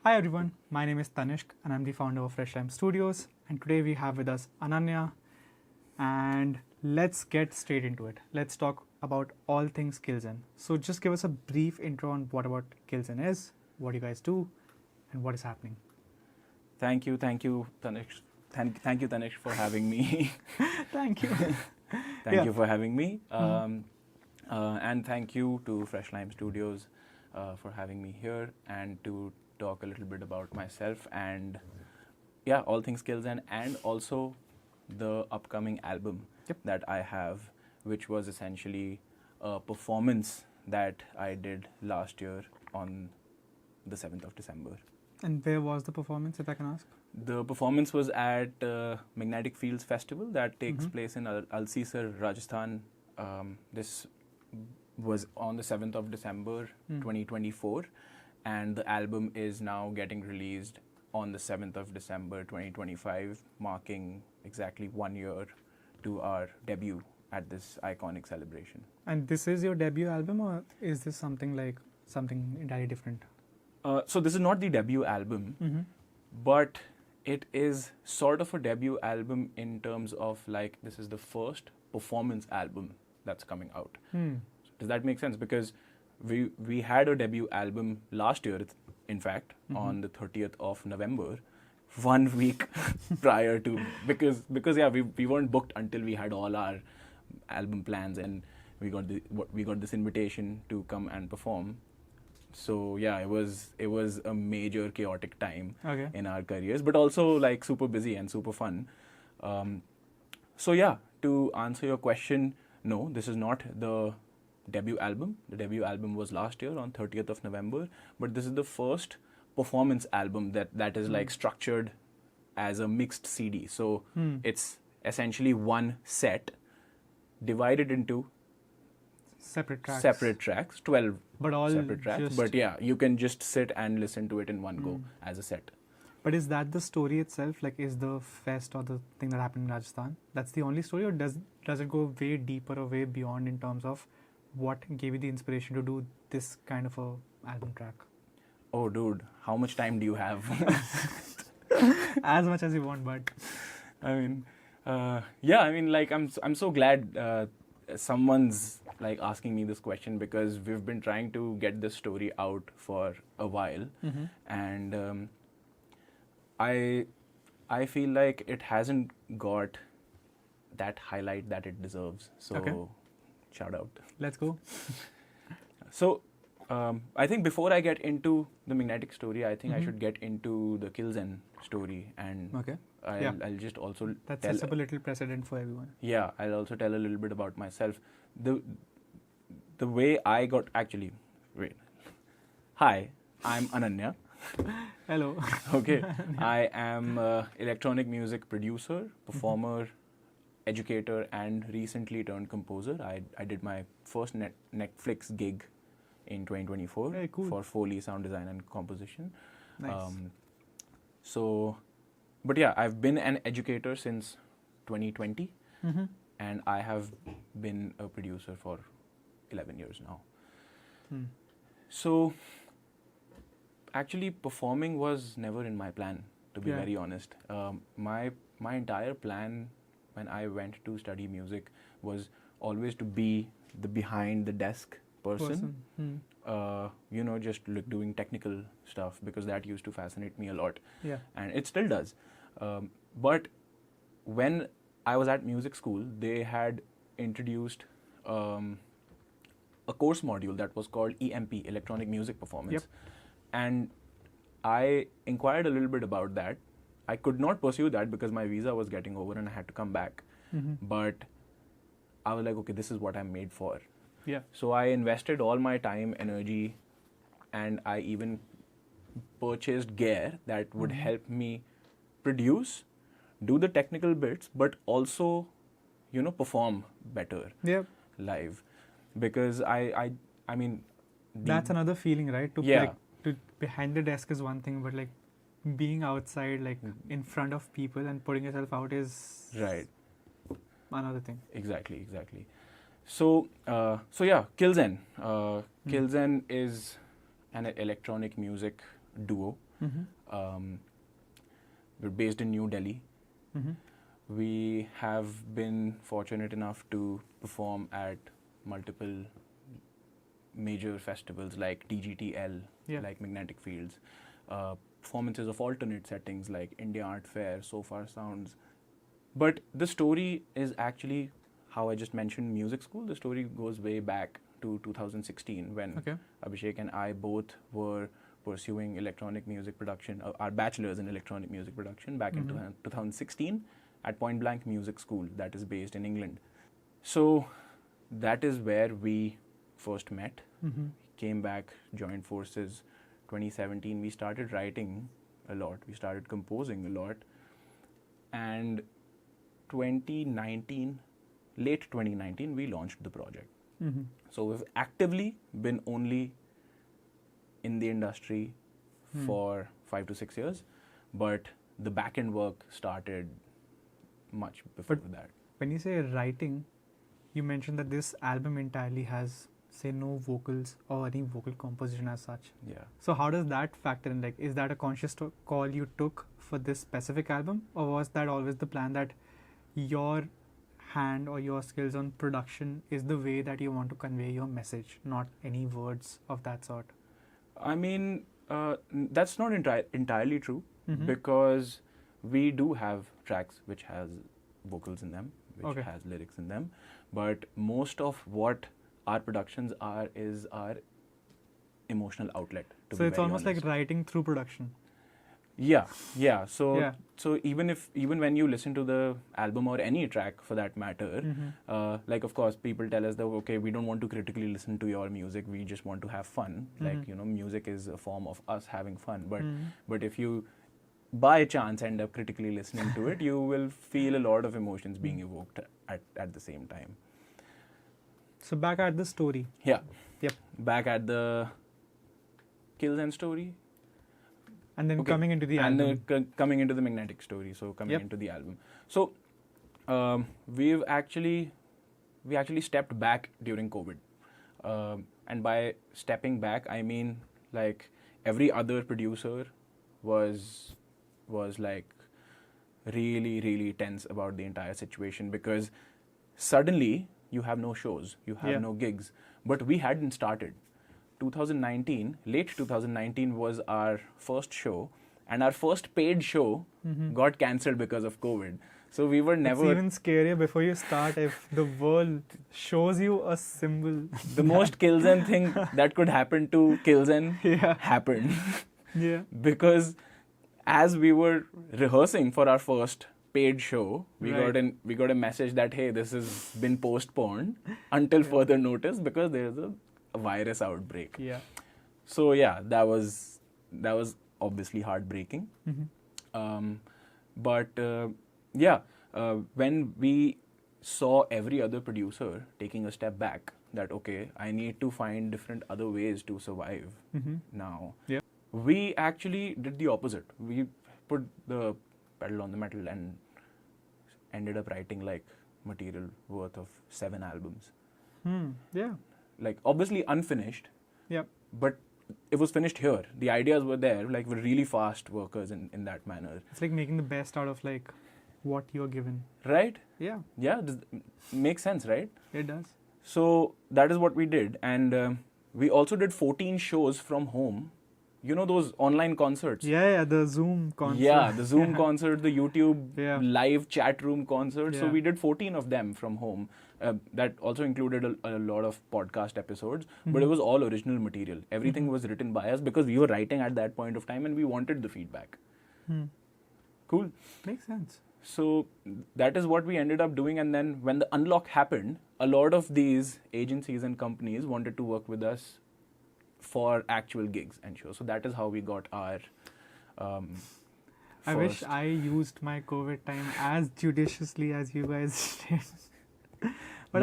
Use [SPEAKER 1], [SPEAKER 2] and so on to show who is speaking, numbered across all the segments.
[SPEAKER 1] Hi everyone, my name is Tanishk and I'm the founder of Fresh Lime Studios. And today we have with us Ananya. And let's get straight into it. Let's talk about all things Killzen. So just give us a brief intro on what about Killzen is, what you guys do, and what is happening.
[SPEAKER 2] Thank you, Tanishk. Thank you, Tanishk, for having me.
[SPEAKER 1] Thank you.
[SPEAKER 2] Thank you for having me. And thank you to Fresh Lime Studios for having me here and to talk a little bit about myself and all things skills and also the upcoming album that I have, which was essentially a performance that I did last year on the 7th of December.
[SPEAKER 1] And where was the performance, if I can ask?
[SPEAKER 2] The performance was at Magnetic Fields Festival that takes place in Alsisar, Rajasthan. This was on the 7th of December 2024, and the album is now getting released on the 7th of December 2025, marking exactly 1 year to our debut at this iconic celebration.
[SPEAKER 1] And this is your debut album, or is this something entirely different?
[SPEAKER 2] So this is not the debut album, but it is sort of a debut album in terms of like this is the first performance album that's coming out. Does that make sense? Because we had a debut album last year, in fact, on the 30th of November, 1 week prior to because we weren't booked until we had all our album plans and we got this invitation to come and perform. So yeah, it was a major chaotic time in our careers, but also like super busy and super fun. So yeah, to answer your question, no, this is not the debut album. The debut album was last year on 30th of November, but this is the first performance album that is like structured as a mixed CD. So it's essentially one set divided into
[SPEAKER 1] Separate
[SPEAKER 2] tracks, 12
[SPEAKER 1] but all
[SPEAKER 2] separate tracks. But yeah, you can just sit and listen to it in one go as a set.
[SPEAKER 1] But is that the story itself? Like, is the fest or the thing that happened in Rajasthan, that's the only story, or does it go way deeper or way beyond in terms of what gave you the inspiration to do this kind of a album track?
[SPEAKER 2] Oh, dude, how much time do you have?
[SPEAKER 1] As much as you want, but
[SPEAKER 2] I mean, like I'm so glad someone's like asking me this question because we've been trying to get this story out for a while, and I feel like it hasn't got that highlight that it deserves. So, shout out.
[SPEAKER 1] Let's go.
[SPEAKER 2] So, I think before I get into the Magnetic story, I think I should get into the Killzen story, and I'll just also
[SPEAKER 1] sets up a little precedent for everyone.
[SPEAKER 2] Yeah, I'll also tell a little bit about myself. The way I got Hi, I'm Ananya.
[SPEAKER 1] Hello.
[SPEAKER 2] Okay, I am an electronic music producer, performer, educator, and recently turned composer. I did my first Netflix gig in 2024
[SPEAKER 1] Very cool.
[SPEAKER 2] for Foley, sound design, and composition.
[SPEAKER 1] Nice.
[SPEAKER 2] But yeah, I've been an educator since 2020, and I have been a producer for 11 years now. So actually, performing was never in my plan, to be very honest. My entire plan when I went to study music was always to be the behind the desk person. Just doing technical stuff because that used to fascinate me a lot.
[SPEAKER 1] Yeah.
[SPEAKER 2] And it still does. But when I was at music school, they had introduced a course module that was called EMP, Electronic Music Performance. And I inquired a little bit about that. I could not pursue that because my visa was getting over and I had to come back. But I was like, okay, this is what I'm made for.
[SPEAKER 1] Yeah.
[SPEAKER 2] So I invested all my time, energy, and I even purchased gear that would help me produce, do the technical bits, but also, perform better live. Because I mean,
[SPEAKER 1] that's another feeling, right? To behind the desk is one thing, but like being outside, like in front of people and putting yourself out is another thing.
[SPEAKER 2] Exactly. So yeah, Killzen. Killzen is an electronic music duo. We're based in New Delhi. We have been fortunate enough to perform at multiple major festivals like TGTL, like Magnetic Fields, performances of alternate settings like India Art Fair, So Far Sounds. But the story is actually how I just mentioned music school. The story goes way back to 2016 when Abhishek and I both were pursuing electronic music production, our bachelor's in electronic music production back in 2016 at Point Blank Music School that is based in England. So that is where we first met, came back, joined forces. 2017 we started writing a lot, we started composing a lot, and 2019, late 2019 we launched the project. So we've actively been only in the industry for 5 to 6 years, but the back-end work started much before that.
[SPEAKER 1] When you say writing, you mentioned that this album entirely has, say, no vocals or any vocal composition as such.
[SPEAKER 2] Yeah.
[SPEAKER 1] So how does that factor in? Like, is that a conscious call you took for this specific album, or was that always the plan that your hand or your skills on production is the way that you want to convey your message, not any words of that sort?
[SPEAKER 2] I mean, that's not entirely true, because we do have tracks which has vocals in them, which has lyrics in them, but most of what our productions are is our emotional outlet.
[SPEAKER 1] So it's almost like writing through production.
[SPEAKER 2] Yeah. So even when you listen to the album or any track for that matter, like of course people tell us that okay, we don't want to critically listen to your music, we just want to have fun. Like, you know, music is a form of us having fun. But if you by chance end up critically listening to it, you will feel a lot of emotions being evoked at the same time.
[SPEAKER 1] So back at the story.
[SPEAKER 2] Yeah. Yep. Back at the Killzen story.
[SPEAKER 1] And then coming into the album.
[SPEAKER 2] And coming into the Magnetic story. So coming into the album. So we actually stepped back during COVID. And by stepping back, I mean like every other producer was like really, really tense about the entire situation, because suddenly you have no shows, you have no gigs. But we hadn't started. 2019, late 2019 was our first show, and our first paid show got cancelled because of COVID. So we were never...
[SPEAKER 1] It's even scarier before you start if the world shows you a symbol.
[SPEAKER 2] The most Killzen thing that could happen to Killzen happened. Because as we were rehearsing for our first paid show, we got a message that, hey, this has been postponed until further notice because there's a virus outbreak. So that was obviously heartbreaking. But when we saw every other producer taking a step back, that okay, I need to find different other ways to survive now. We actually did the opposite. We put the pedal on the metal and ended up writing like material worth of 7 albums. Like obviously unfinished. But it was finished here. The ideas were there. Like we're really fast workers in that manner.
[SPEAKER 1] It's like making the best out of like what you're given.
[SPEAKER 2] Right?
[SPEAKER 1] Yeah.
[SPEAKER 2] Makes sense, right?
[SPEAKER 1] It does.
[SPEAKER 2] So that is what we did. And we also did 14 shows from home. You know those online concerts?
[SPEAKER 1] The Zoom concert.
[SPEAKER 2] The Zoom concert, the YouTube live chat room concert. So we did 14 of them from home. That also included a lot of podcast episodes, but it was all original material. Everything was written by us because we were writing at that point of time and we wanted the feedback. Cool.
[SPEAKER 1] Makes sense.
[SPEAKER 2] So that is what we ended up doing. And then when the unlock happened, a lot of these agencies and companies wanted to work with us for actual gigs and shows. So that is how we got our
[SPEAKER 1] I wish I used my COVID time as judiciously as you guys did. But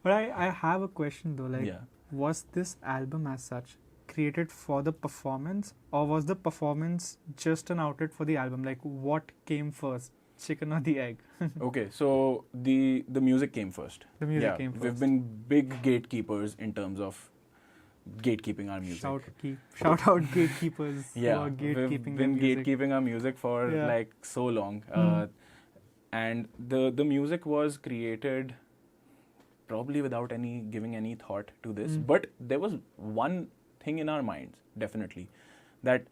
[SPEAKER 1] but I have a question though. Like, was this album as such created for the performance, or was the performance just an outlet for the album? Like, what came first, chicken or the egg?
[SPEAKER 2] Okay, so the music came first.
[SPEAKER 1] The music came first.
[SPEAKER 2] We've been big gatekeepers in terms of gatekeeping our music.
[SPEAKER 1] Shout out gatekeepers who
[SPEAKER 2] Yeah,
[SPEAKER 1] are
[SPEAKER 2] we've
[SPEAKER 1] gatekeeping
[SPEAKER 2] been
[SPEAKER 1] the music.
[SPEAKER 2] gatekeeping our music for
[SPEAKER 1] Yeah.
[SPEAKER 2] like so long, and the music was created probably without giving any thought to this. But there was one thing in our minds, definitely, that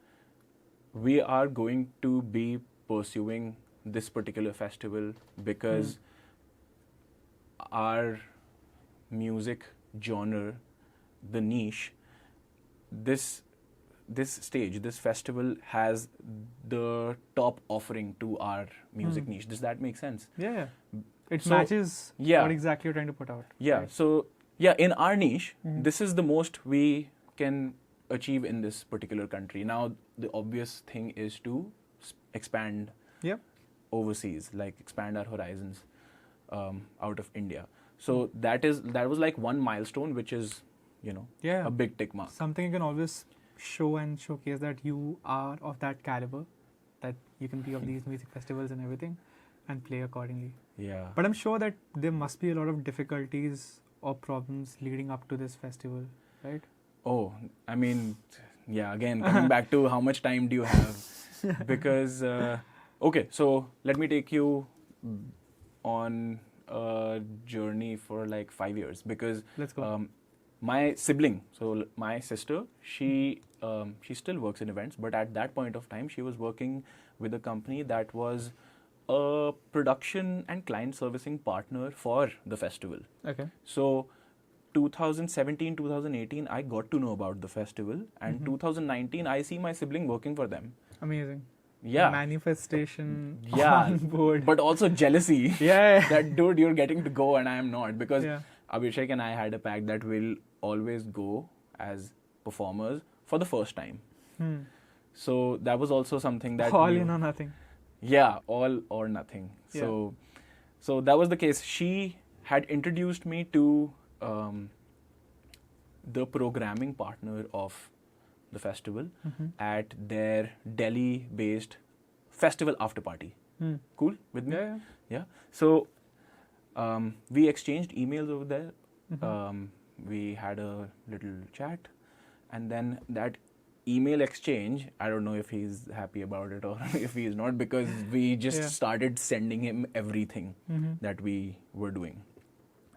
[SPEAKER 2] we are going to be pursuing this particular festival because our music genre, the niche, this stage, this festival has the top offering to our music niche. Does that make sense?
[SPEAKER 1] Yeah. It
[SPEAKER 2] So,
[SPEAKER 1] matches
[SPEAKER 2] yeah.
[SPEAKER 1] what exactly you're trying to put out.
[SPEAKER 2] Yeah.
[SPEAKER 1] Right.
[SPEAKER 2] So yeah, in our niche, this is the most we can achieve in this particular country. Now, the obvious thing is to expand
[SPEAKER 1] Yep.
[SPEAKER 2] overseas, like expand our horizons out of India. So that was like one milestone, which is,
[SPEAKER 1] Yeah.
[SPEAKER 2] a big tick mark.
[SPEAKER 1] Something you can always show and showcase that you are of that caliber, that you can be of these music festivals and everything, and play accordingly.
[SPEAKER 2] Yeah.
[SPEAKER 1] But I'm sure that there must be a lot of difficulties or problems leading up to this festival, right?
[SPEAKER 2] Oh, I mean, yeah, again, coming back to how much time do you have? Because, okay, so let me take you on a journey for like 5 years. Because
[SPEAKER 1] Let's go.
[SPEAKER 2] my sibling, so my sister, she still works in events, but at that point of time, she was working with a company that was a production and client servicing partner for the festival.
[SPEAKER 1] Okay.
[SPEAKER 2] So 2017, 2018, I got to know about the festival, and 2019, I see my sibling working for them.
[SPEAKER 1] Amazing.
[SPEAKER 2] Yeah.
[SPEAKER 1] Manifestation
[SPEAKER 2] Yeah.
[SPEAKER 1] on board.
[SPEAKER 2] But also jealousy.
[SPEAKER 1] Yeah.
[SPEAKER 2] That, dude, you're getting to go and I am not. Because
[SPEAKER 1] Yeah.
[SPEAKER 2] Abhishek and I had a pact that we'll always go as performers for the first time. So that was also something that
[SPEAKER 1] All
[SPEAKER 2] we-
[SPEAKER 1] in or nothing.
[SPEAKER 2] Yeah, all or nothing.
[SPEAKER 1] Yeah.
[SPEAKER 2] So that was the case. She had introduced me to the programming partner of the festival at their Delhi-based festival after party. Cool with me?
[SPEAKER 1] Yeah.
[SPEAKER 2] Yeah. So we exchanged emails over there. We had a little chat, and then that email exchange, I don't know if he's happy about it or if he is not, because we just
[SPEAKER 1] Yeah.
[SPEAKER 2] started sending him everything that we were doing.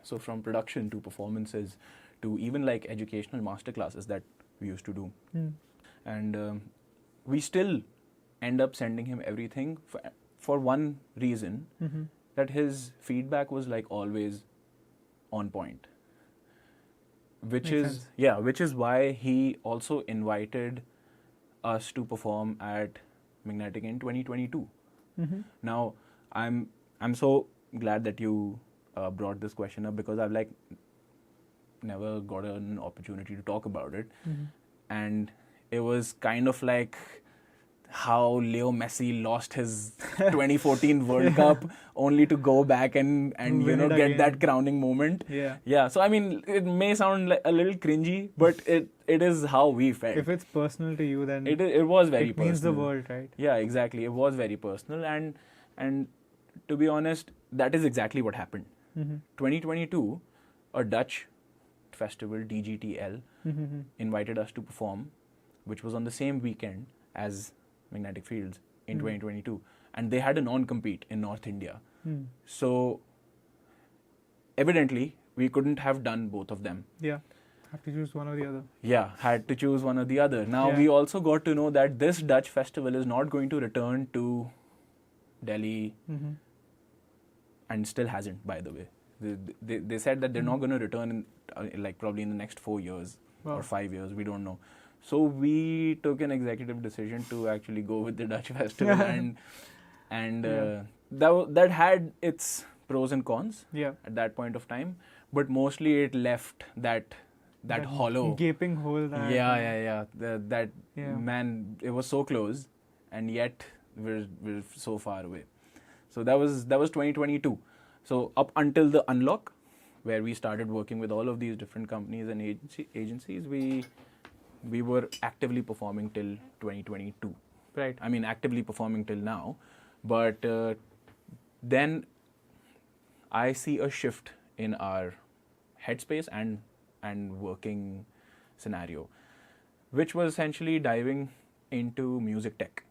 [SPEAKER 2] So from production to performances to even like educational masterclasses that we used to do. And we still end up sending him everything for one reason, that his feedback was like always on point. Which
[SPEAKER 1] Makes
[SPEAKER 2] is
[SPEAKER 1] sense.
[SPEAKER 2] which is why he also invited us to perform at Magnetic in 2022. Now, I'm so glad that you brought this question up, because I've like never got an opportunity to talk about it, and it was kind of like how Leo Messi lost his 2014 World Cup only to go back and
[SPEAKER 1] Win it
[SPEAKER 2] get
[SPEAKER 1] again.
[SPEAKER 2] that crowning moment.
[SPEAKER 1] Yeah.
[SPEAKER 2] So I mean, it may sound like a little cringy, but it is how we felt.
[SPEAKER 1] If it's personal to you, then
[SPEAKER 2] It was very
[SPEAKER 1] it means the
[SPEAKER 2] personal.
[SPEAKER 1] world, right?
[SPEAKER 2] Yeah, exactly. It was very personal, and to be honest, that is exactly what happened. 2022, a Dutch festival, DGTL, invited us to perform, which was on the same weekend as Magnetic Fields in 2022, and they had a non-compete in North India. So evidently, we couldn't have done both of them.
[SPEAKER 1] Yeah. Have to choose one or the other.
[SPEAKER 2] Yeah, had to choose one or the other. Now,
[SPEAKER 1] Yeah.
[SPEAKER 2] we also got to know that this Dutch festival is not going to return to Delhi, and still hasn't, by the way. They said that they're not going to return in, like probably in the next 4 years or 5 years, we don't know. So we took an executive decision to actually go with the Dutch festival, and that had its pros and cons
[SPEAKER 1] Yeah.
[SPEAKER 2] at that point of time, but mostly it left that hollow.
[SPEAKER 1] Gaping hole. That,
[SPEAKER 2] Yeah.
[SPEAKER 1] Yeah.
[SPEAKER 2] Man, it was so close, and yet we're so far away. So that was 2022. So up until the unlock, where we started working with all of these different companies and agencies, we were actively performing till 2022.
[SPEAKER 1] Right.
[SPEAKER 2] I mean, actively performing till now, but then I see a shift in our headspace and working scenario, which was essentially diving into music tech.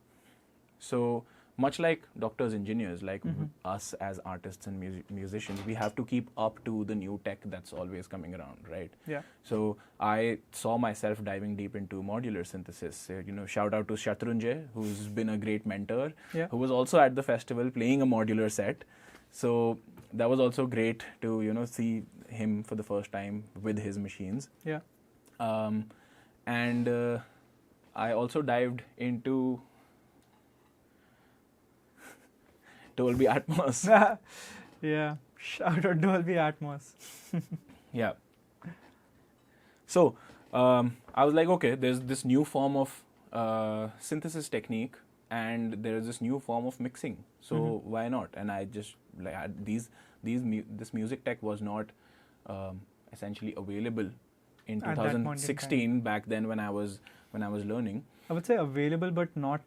[SPEAKER 2] So much like doctors, engineers, like us as artists and musicians, we have to keep up to the new tech that's always coming around, right?
[SPEAKER 1] Yeah.
[SPEAKER 2] So I saw myself diving deep into modular synthesis. Shout out to Shatrunjay, who's been a great mentor,
[SPEAKER 1] Yeah.
[SPEAKER 2] who was also at the festival playing a modular set. So that was also great to, see him for the first time with his machines.
[SPEAKER 1] Yeah.
[SPEAKER 2] And I also dived into Dolby Atmos.
[SPEAKER 1] Yeah. Shout out Dolby Atmos.
[SPEAKER 2] Yeah. So I was like, okay, there's this new form of synthesis technique, and there is this new form of mixing. So why not? And I just this music tech was not essentially available in
[SPEAKER 1] At that point in
[SPEAKER 2] 2016 back then when I was learning.
[SPEAKER 1] I would say available, but not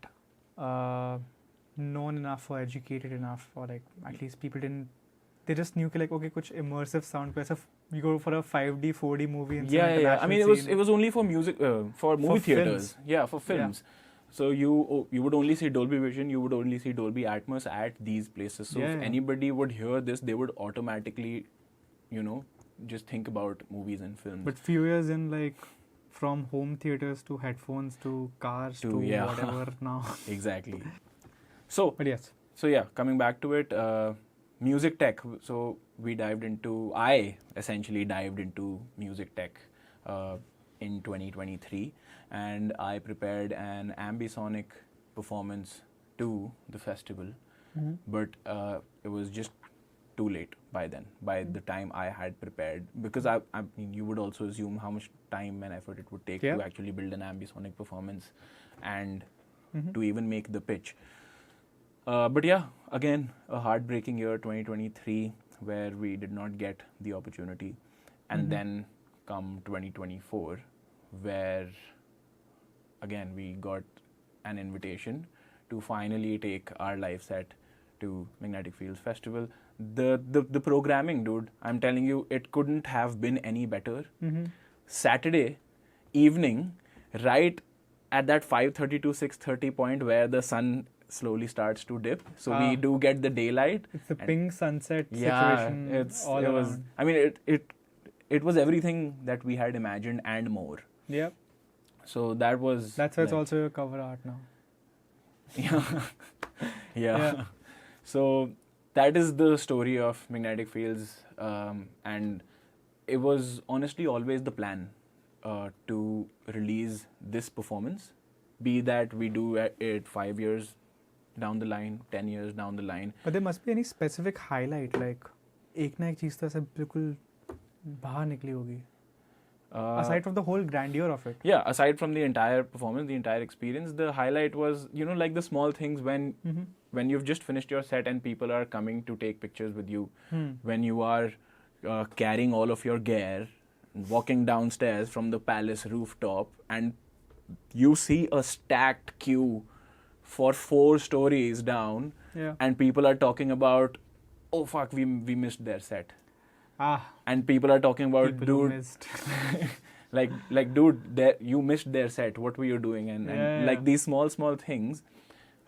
[SPEAKER 1] known enough or educated enough, or like at least people didn't. They just knew like, okay, kuch immersive sound. Kaisa you go for a 5D, 4D movie. In
[SPEAKER 2] Yeah. I mean, it was only for music, for movie theaters.
[SPEAKER 1] Films.
[SPEAKER 2] Yeah, for films. Yeah. So you would only see Dolby Vision, you would only see Dolby Atmos at these places. So if anybody would hear this, they would automatically, just think about movies and films.
[SPEAKER 1] But few years in, like from home theaters to headphones to cars to whatever now.
[SPEAKER 2] Exactly. So,
[SPEAKER 1] but yes.
[SPEAKER 2] So yeah, coming back to it, music tech. So I essentially dived into music tech in 2023, and I prepared an ambisonic performance to the festival, but it was just too late by then. By the time I had prepared, because I mean, you would also assume how much time and effort it would take to actually build an ambisonic performance and to even make the pitch. But yeah, again, a heartbreaking year, 2023, where we did not get the opportunity. And then come 2024, where again we got an invitation to finally take our live set to Magnetic Fields Festival. The programming, dude, I'm telling you, it couldn't have been any better. Saturday evening, right at that 5:30 to 6:30 point where the sun slowly starts to dip, so we do get the daylight.
[SPEAKER 1] It's the pink sunset situation.
[SPEAKER 2] It was. I mean, it was everything that we had imagined and more.
[SPEAKER 1] Yep.
[SPEAKER 2] So that's why
[SPEAKER 1] it's also your cover art now.
[SPEAKER 2] Yeah. So that is the story of Magnetic Fields, and it was honestly always the plan to release this performance, be that we do it 5 years down the line, 10 years down the line.
[SPEAKER 1] But there must be any specific highlight, like एक ना एक चीज तो ऐसे बिल्कुल बाहर निकली होगी. Aside from the whole grandeur of it.
[SPEAKER 2] Yeah, aside from the entire performance, the entire experience, the highlight was, like the small things when you've just finished your set and people are coming to take pictures with you, when you are carrying all of your gear, walking downstairs from the palace rooftop, and you see a stacked queue for 4 stories down, and people are talking about, oh fuck, we missed their set. And people are talking about, dude, like dude, you missed their set. What were you doing? And like these small things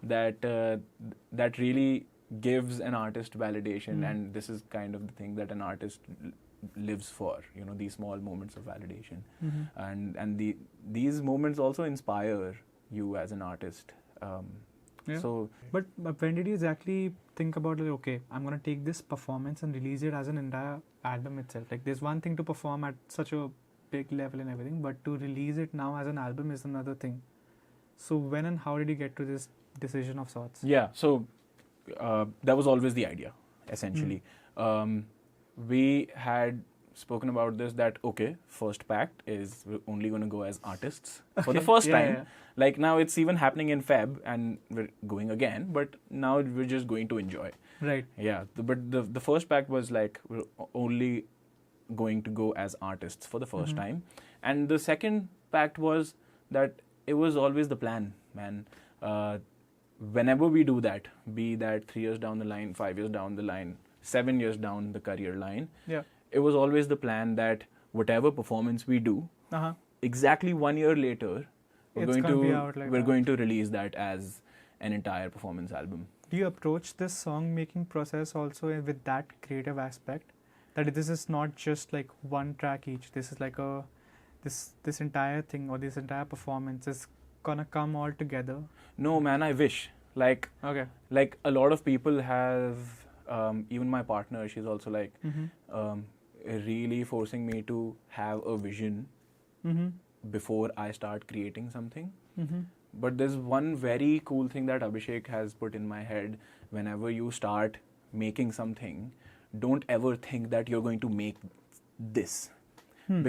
[SPEAKER 2] that really gives an artist validation, and this is kind of the thing that an artist lives for. These small moments of validation, and these moments also inspire you as an artist. So,
[SPEAKER 1] but when did you exactly think about, like, okay, I'm gonna take this performance and release it as an entire album itself? Like, there's one thing to perform at such a big level and everything, but to release it now as an album is another thing. So when and how did you get to this decision of sorts?
[SPEAKER 2] Yeah, so that was always the idea, essentially. We had spoken about this, that okay, first pact is we're only going to go as artists for the first time. Like now it's even happening in Feb and we're going again, but now we're just going to enjoy.
[SPEAKER 1] Right.
[SPEAKER 2] Yeah, but the first pact was like we're only going to go as artists for the first time. And the second pact was that it was always the plan, man. Whenever we do that, be that 3 years down the line, 5 years down the line, 7 years down the career line, it was always the plan that whatever performance we do, exactly 1 year later,
[SPEAKER 1] It's gonna be out like
[SPEAKER 2] we're
[SPEAKER 1] that.
[SPEAKER 2] going to release that as an entire performance album.
[SPEAKER 1] Do you approach this song making process also with that creative aspect? That this is not just like one track each. This is like this entire thing or this entire performance is gonna come all together.
[SPEAKER 2] No, man, I wish. Like
[SPEAKER 1] Okay.
[SPEAKER 2] a lot of people have, even my partner, she's also like um, really forcing me to have a vision before I start creating something. But there's one very cool thing that Abhishek has put in my head. Whenever you start making something, don't ever think that you're going to make this.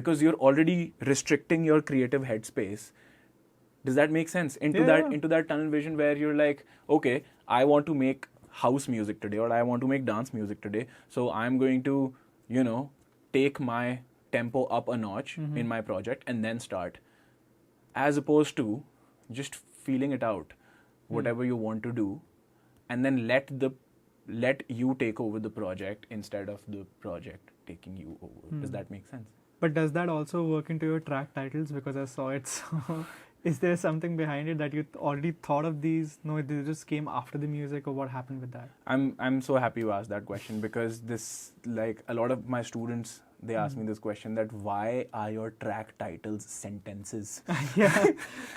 [SPEAKER 2] Because you're already restricting your creative headspace. Does that make sense? Into that tunnel vision where you're like, okay, I want to make house music today, or I want to make dance music today. So I'm going to, take my tempo up a notch in my project and then start. As opposed to just feeling it out, whatever you want to do, and then let you take over the project instead of the project taking you over. Does that make sense?
[SPEAKER 1] But does that also work into your track titles? Because I saw it. So is there something behind it that you already thought of these? No, they just came after the music, or what happened with that?
[SPEAKER 2] I'm so happy you asked that question, because this, like, a lot of my students, they ask me this question, that why are your track titles sentences?
[SPEAKER 1] yeah,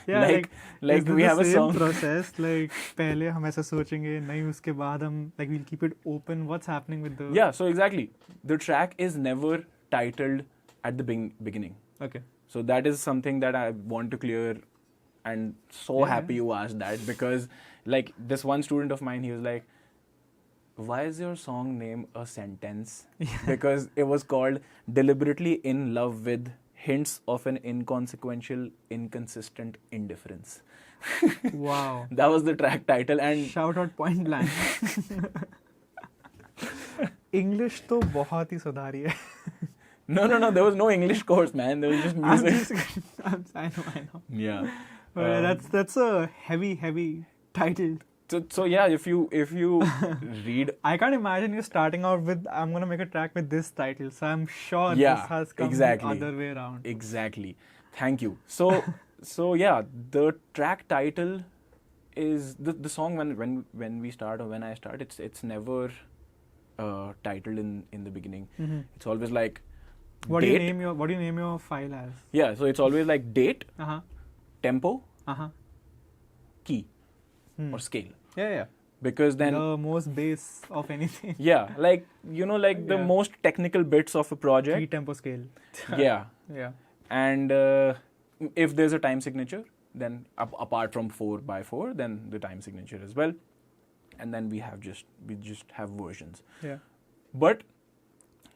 [SPEAKER 2] like
[SPEAKER 1] is this
[SPEAKER 2] we
[SPEAKER 1] the
[SPEAKER 2] have a
[SPEAKER 1] same
[SPEAKER 2] song.
[SPEAKER 1] process. Like पहले हम ऐसा सोचेंगे, नहीं उसके बाद हम like we'll keep it open. What's happening with the?
[SPEAKER 2] Yeah, so exactly, the track is never titled at the beginning.
[SPEAKER 1] Okay.
[SPEAKER 2] So that is something that I want to clear, and so happy you asked that, because like this one student of mine, he was like, why is your song name a sentence? Because it was called Deliberately in Love with Hints of an Inconsequential, Inconsistent Indifference.
[SPEAKER 1] Wow.
[SPEAKER 2] That was the track title. And
[SPEAKER 1] Shout out point blank. English तो बहुत ही सुधारी है.
[SPEAKER 2] no, there was no English course, man. There was just music.
[SPEAKER 1] I know.
[SPEAKER 2] Yeah.
[SPEAKER 1] But that's a heavy title.
[SPEAKER 2] So yeah, if you read,
[SPEAKER 1] I can't imagine you starting out with, I'm gonna make a track with this title. So I'm sure
[SPEAKER 2] Yeah,
[SPEAKER 1] this has come
[SPEAKER 2] exactly.
[SPEAKER 1] the other way around.
[SPEAKER 2] Exactly. Thank you. So yeah, the track title is the song when we start, or when I start, it's never titled in the beginning. It's always like
[SPEAKER 1] What do
[SPEAKER 2] date.
[SPEAKER 1] you name your file as?
[SPEAKER 2] Yeah, so it's always like date, tempo, key, or scale.
[SPEAKER 1] Yeah.
[SPEAKER 2] Because then
[SPEAKER 1] The most base of anything.
[SPEAKER 2] yeah, like the most technical bits of a project.
[SPEAKER 1] Key, tempo, scale.
[SPEAKER 2] Yeah.
[SPEAKER 1] Yeah.
[SPEAKER 2] And if there's a time signature, then apart from 4x4, then the time signature as well. And then we just have versions.
[SPEAKER 1] Yeah.
[SPEAKER 2] But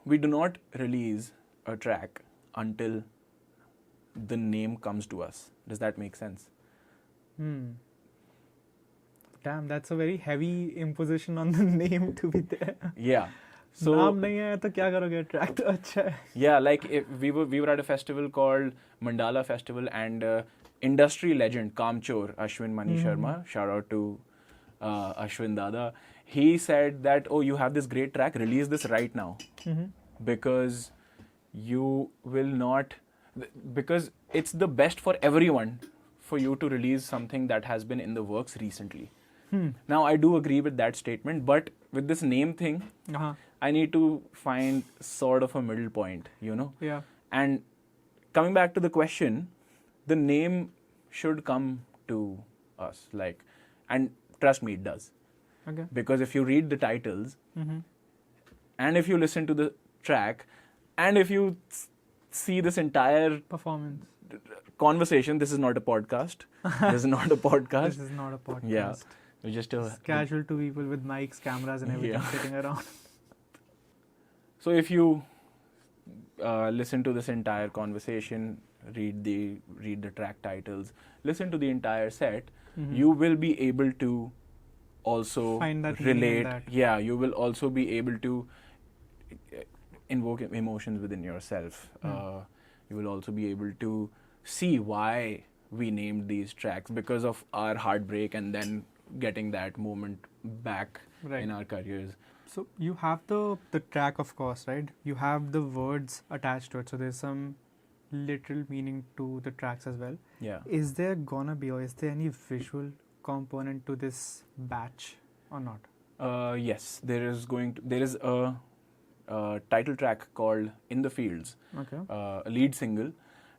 [SPEAKER 2] we do not release a track until the name comes to us. Does that make sense?
[SPEAKER 1] Damn, that's a very heavy imposition on the name to be there.
[SPEAKER 2] Yeah. So
[SPEAKER 1] नाम नहीं है तो क्या करोगे? Track तो अच्छा है.
[SPEAKER 2] yeah, like if we were at a festival called Mandala Festival, and industry legend Kamchor Ashwin Mani Sharma, shout out to Ashwin Dada, he said that, oh, you have this great track, release this right now, because you will not, because it's the best for everyone for you to release something that has been in the works recently. Now I do agree with that statement, but with this name thing, I need to find sort of a middle point,
[SPEAKER 1] Yeah.
[SPEAKER 2] And coming back to the question, the name should come to us, like, and trust me, it does.
[SPEAKER 1] Okay.
[SPEAKER 2] Because if you read the titles, and if you listen to the track, and if you see this entire
[SPEAKER 1] Performance.
[SPEAKER 2] conversation, this is not a podcast. This is not a podcast.
[SPEAKER 1] This is not a podcast.
[SPEAKER 2] Yeah. We're just
[SPEAKER 1] It's casual two people with mics, cameras, and everything sitting around.
[SPEAKER 2] So if you listen to this entire conversation, read the track titles, listen to the entire set, you will be able to also
[SPEAKER 1] Find that meaning in
[SPEAKER 2] relate.
[SPEAKER 1] that.
[SPEAKER 2] Yeah, you will also be able to invoke emotions within yourself. You will also be able to see why we named these tracks, because of our heartbreak and then getting that moment back in our careers.
[SPEAKER 1] So you have the track, of course, right? You have the words attached to it. So there's some literal meaning to the tracks as well.
[SPEAKER 2] Yeah.
[SPEAKER 1] Is there gonna be, or is there any visual component to this batch or not?
[SPEAKER 2] Yes, there is a title track called "In the Fields,"
[SPEAKER 1] Okay.
[SPEAKER 2] a lead single,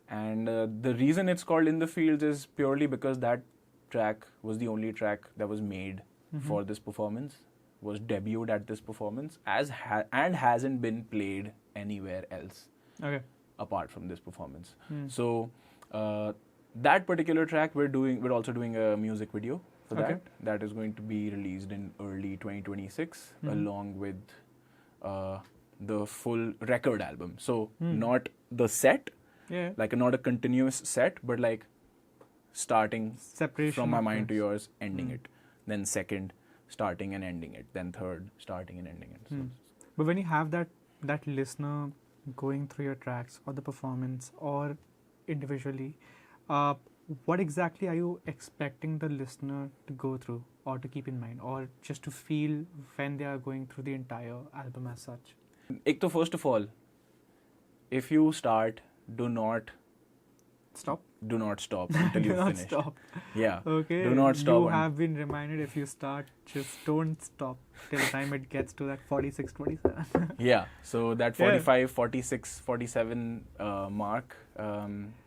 [SPEAKER 2] and the reason it's called "In the Fields" is purely because that track was the only track that was made for this performance, was debuted at this performance, and hasn't been played anywhere else
[SPEAKER 1] Okay.
[SPEAKER 2] apart from this performance.
[SPEAKER 1] Hmm.
[SPEAKER 2] So that particular track we're also doing a music video for
[SPEAKER 1] Okay.
[SPEAKER 2] that. That is going to be released in early 2026 along with the full record album. So not the set,
[SPEAKER 1] Yeah.
[SPEAKER 2] like not a continuous set, but like starting
[SPEAKER 1] Separation
[SPEAKER 2] from my
[SPEAKER 1] of
[SPEAKER 2] mind to
[SPEAKER 1] tracks.
[SPEAKER 2] yours, ending it. Then second, starting and ending it. Then third, starting and ending it. So,
[SPEAKER 1] But when you have that listener going through your tracks or the performance or individually, what exactly are you expecting the listener to go through or to keep in mind or just to feel when they are going through the entire album as such?
[SPEAKER 2] ek to first of all, if you start, do not
[SPEAKER 1] Stop.
[SPEAKER 2] stop until
[SPEAKER 1] Do
[SPEAKER 2] you've
[SPEAKER 1] not
[SPEAKER 2] finished.
[SPEAKER 1] stop.
[SPEAKER 2] Yeah.
[SPEAKER 1] Okay.
[SPEAKER 2] Do not stop.
[SPEAKER 1] You have been reminded, if you start, just don't stop till the time it gets to that 46, 27.
[SPEAKER 2] Yeah. So that
[SPEAKER 1] Yeah.
[SPEAKER 2] 45, 46, 47 mark.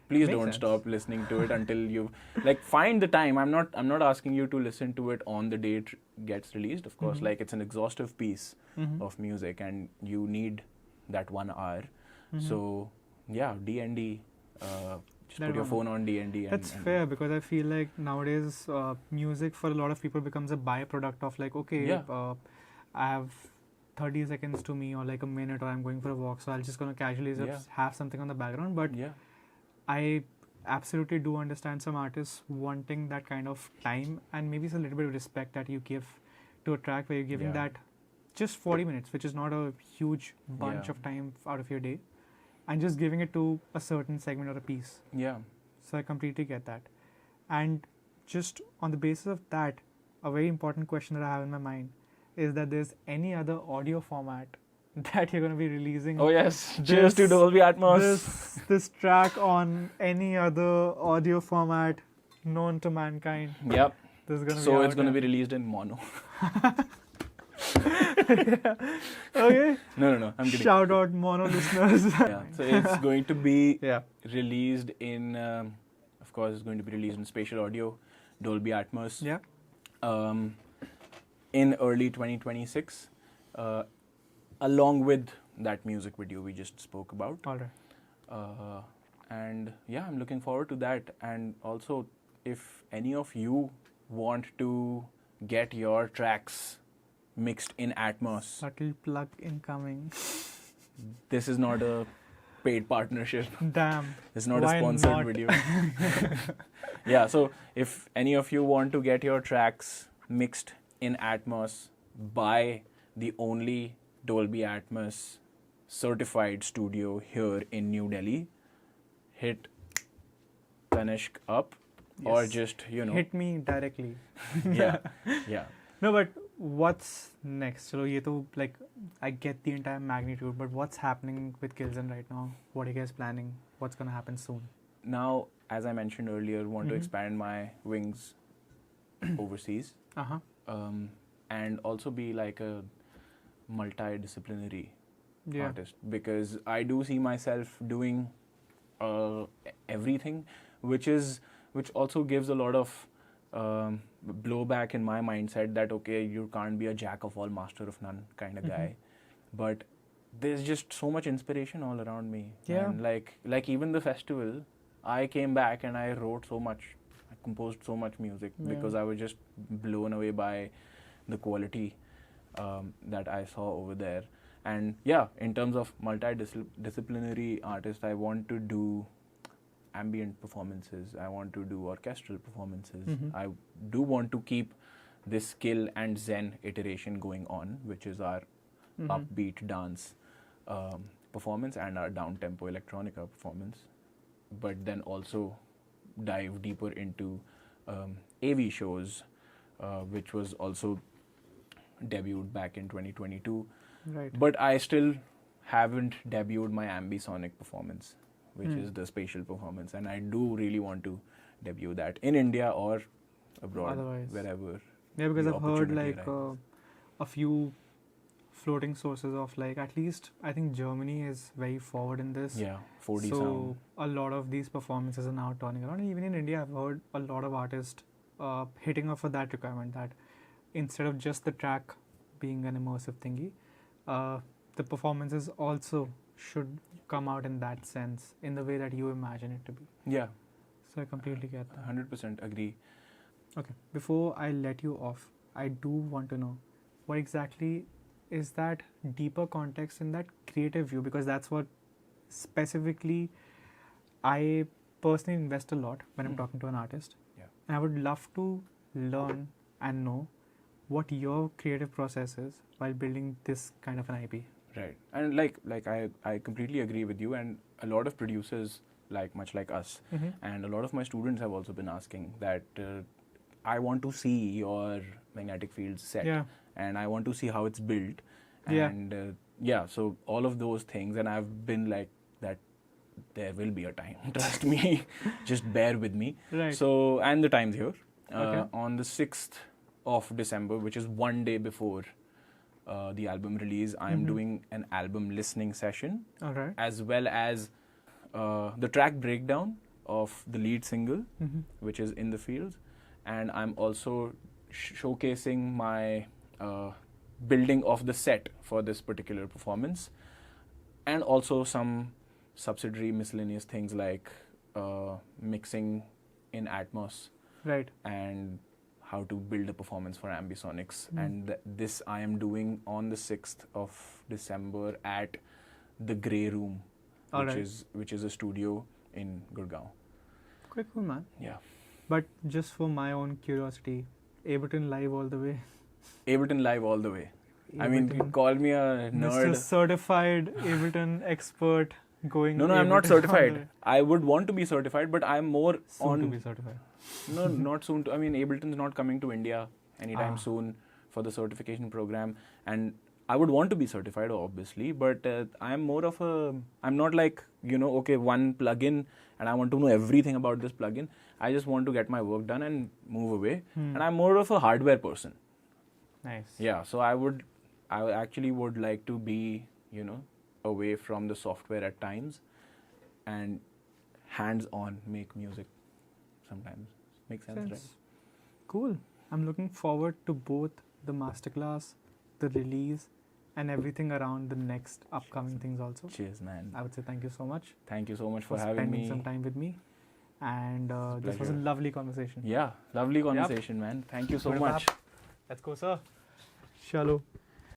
[SPEAKER 2] Please
[SPEAKER 1] Makes
[SPEAKER 2] don't
[SPEAKER 1] sense.
[SPEAKER 2] stop listening to it until you like find the time. I'm not asking you to listen to it on the day it gets released. Of course, like it's an exhaustive piece of music, and you need that 1 hour. So yeah, D&D. Just
[SPEAKER 1] That
[SPEAKER 2] put your
[SPEAKER 1] 1
[SPEAKER 2] phone on D&D.
[SPEAKER 1] That's fair, because I feel like nowadays music for a lot of people becomes a byproduct of like, okay,
[SPEAKER 2] Yeah.
[SPEAKER 1] I have 30 seconds to me or like a minute, or I'm going for a walk, so I'll just gonna casually just have something on the background. But
[SPEAKER 2] Yeah.
[SPEAKER 1] I absolutely do understand some artists wanting that kind of time, and maybe it's a little bit of respect that you give to a track where you're giving
[SPEAKER 2] Yeah.
[SPEAKER 1] that just 40 minutes, which is not a huge bunch
[SPEAKER 2] Yeah.
[SPEAKER 1] of time out of your day, and just giving it to a certain segment or a piece.
[SPEAKER 2] Yeah.
[SPEAKER 1] So I completely get that. And just on the basis of that, a very important question that I have in my mind is that there's any other audio format that you're going to be releasing
[SPEAKER 2] Oh yes. Cheers to Dolby Atmos.
[SPEAKER 1] this track on any other audio format known to mankind.
[SPEAKER 2] Yep.
[SPEAKER 1] This is going to
[SPEAKER 2] So
[SPEAKER 1] be
[SPEAKER 2] it's going to be released in mono.
[SPEAKER 1] okay.
[SPEAKER 2] No. I'm kidding.
[SPEAKER 1] Shout out mono listeners.
[SPEAKER 2] Yeah. So it's going to be
[SPEAKER 1] Yeah.
[SPEAKER 2] released in, of course, it's going to be released in spatial audio, Dolby Atmos.
[SPEAKER 1] Yeah.
[SPEAKER 2] In early 2026, along with that music video we just spoke about.
[SPEAKER 1] All right.
[SPEAKER 2] And yeah, I'm looking forward to that. And also, if any of you want to get your tracks mixed in Atmos,
[SPEAKER 1] Subtle plug incoming.
[SPEAKER 2] this is not a paid partnership.
[SPEAKER 1] Damn.
[SPEAKER 2] It's not
[SPEAKER 1] Why
[SPEAKER 2] a sponsored
[SPEAKER 1] not?
[SPEAKER 2] video. Yeah, so if any of you want to get your tracks mixed in Atmos by the only Dolby Atmos certified studio here in New Delhi, hit Tanishq up, or
[SPEAKER 1] Yes.
[SPEAKER 2] just,
[SPEAKER 1] Hit me directly.
[SPEAKER 2] yeah, yeah.
[SPEAKER 1] No, but what's next? So, ye to, like, I get the entire magnitude, but what's happening with Killzen right now? What are you guys planning? What's going to happen soon?
[SPEAKER 2] Now, as I mentioned earlier, want to
[SPEAKER 1] Mhm.
[SPEAKER 2] expand my wings overseas,
[SPEAKER 1] Uh-huh.
[SPEAKER 2] and also be like a multidisciplinary
[SPEAKER 1] Yeah.
[SPEAKER 2] artist, because I do see myself doing everything, which also gives a lot of blowback in my mindset that okay, you can't be a jack of all, master of none kind of guy. But there's just so much inspiration all around me.
[SPEAKER 1] Yeah.
[SPEAKER 2] And like even the festival, I came back and I wrote so much, I composed so much music because I was just blown away by the quality that I saw over there. And yeah, in terms of multidisciplinary artist, I want to do ambient performances. I want to do orchestral performances. I do want to keep this skill and zen iteration going on, which is our upbeat dance performance and our down-tempo electronica performance. But then also dive deeper into AV shows, which was also debuted back in 2022.
[SPEAKER 1] Right.
[SPEAKER 2] But I still haven't debuted my ambisonic performance, which is the spatial performance, and I do really want to debut that in India or abroad,
[SPEAKER 1] Otherwise.
[SPEAKER 2] wherever.
[SPEAKER 1] Yeah, because
[SPEAKER 2] the
[SPEAKER 1] I've heard
[SPEAKER 2] opportunity
[SPEAKER 1] like
[SPEAKER 2] arises.
[SPEAKER 1] a few floating sources of like at least I think Germany is very forward in this.
[SPEAKER 2] Yeah, 4D
[SPEAKER 1] so
[SPEAKER 2] sound.
[SPEAKER 1] a lot of these performances are now turning around. And even in India, I've heard a lot of artists hitting up for that requirement that instead of just the track being an immersive thingy, the performances also should come out in that sense, in the way that you imagine it to be.
[SPEAKER 2] Yeah,
[SPEAKER 1] So I completely get that.
[SPEAKER 2] 100% agree.
[SPEAKER 1] Okay, before I let you off, I do want to know what exactly is that deeper context in that creative view, because that's what specifically I personally invest a lot when I'm
[SPEAKER 2] Mm.
[SPEAKER 1] talking to an artist.
[SPEAKER 2] Yeah.
[SPEAKER 1] And I would love to learn and know what your creative process is while building this kind of an IP.
[SPEAKER 2] Right, and like I completely agree with you, and a lot of producers much like us, and a lot of my students have also been asking that I want to see your magnetic field set,
[SPEAKER 1] Yeah.
[SPEAKER 2] and I want to see how it's built,
[SPEAKER 1] Yeah.
[SPEAKER 2] and so all of those things, and I've been like that. There will be a time, trust me. Just bear with me.
[SPEAKER 1] Right.
[SPEAKER 2] So, and the time's here.
[SPEAKER 1] Okay.
[SPEAKER 2] On the 6th of December, which is one day before the album release, I'm doing an album listening session,
[SPEAKER 1] All right.
[SPEAKER 2] as well as the track breakdown of the lead single, which is In the Fields. And I'm also showcasing my building of the set for this particular performance, and also some subsidiary miscellaneous things like mixing in Atmos,
[SPEAKER 1] Right.
[SPEAKER 2] and how to build a performance for ambisonics. And this I am doing on the 6th of December at the Grey Room, which is a studio in Gurgaon.
[SPEAKER 1] Quite cool, man.
[SPEAKER 2] Yeah.
[SPEAKER 1] But just for my own curiosity, Ableton Live all the way.
[SPEAKER 2] Ableton Live all the way. I mean,
[SPEAKER 1] Ableton-
[SPEAKER 2] call me a
[SPEAKER 1] Mr.
[SPEAKER 2] nerd.
[SPEAKER 1] Certified Ableton expert going.
[SPEAKER 2] No, I'm not
[SPEAKER 1] Ableton all the
[SPEAKER 2] certified.
[SPEAKER 1] way.
[SPEAKER 2] I would want to be certified, but I'm more
[SPEAKER 1] Soon
[SPEAKER 2] on.
[SPEAKER 1] to be certified.
[SPEAKER 2] No, not soon. I mean, Ableton's not coming to India anytime
[SPEAKER 1] Ah.
[SPEAKER 2] soon for the certification program, and I would want to be certified, obviously, but I'm more of a. I'm not like, okay, one plugin, and I want to know everything about this plugin. I just want to get my work done and move away. And I'm more of a hardware person.
[SPEAKER 1] Nice.
[SPEAKER 2] Yeah, so I actually would like to be, away from the software at times, and hands-on make music sometimes. Makes sense, right?
[SPEAKER 1] Cool. I'm looking forward to both the masterclass, the release, and everything around the next upcoming things also.
[SPEAKER 2] Cheers, man.
[SPEAKER 1] I would say thank you so much
[SPEAKER 2] Thank you so much for having
[SPEAKER 1] spending
[SPEAKER 2] me.
[SPEAKER 1] some time with me. And this was a
[SPEAKER 2] pleasure.
[SPEAKER 1] lovely conversation.
[SPEAKER 2] Yeah, lovely conversation, man. Thank you so
[SPEAKER 1] Put it
[SPEAKER 2] much.
[SPEAKER 1] up. Let's go, sir. Chalo.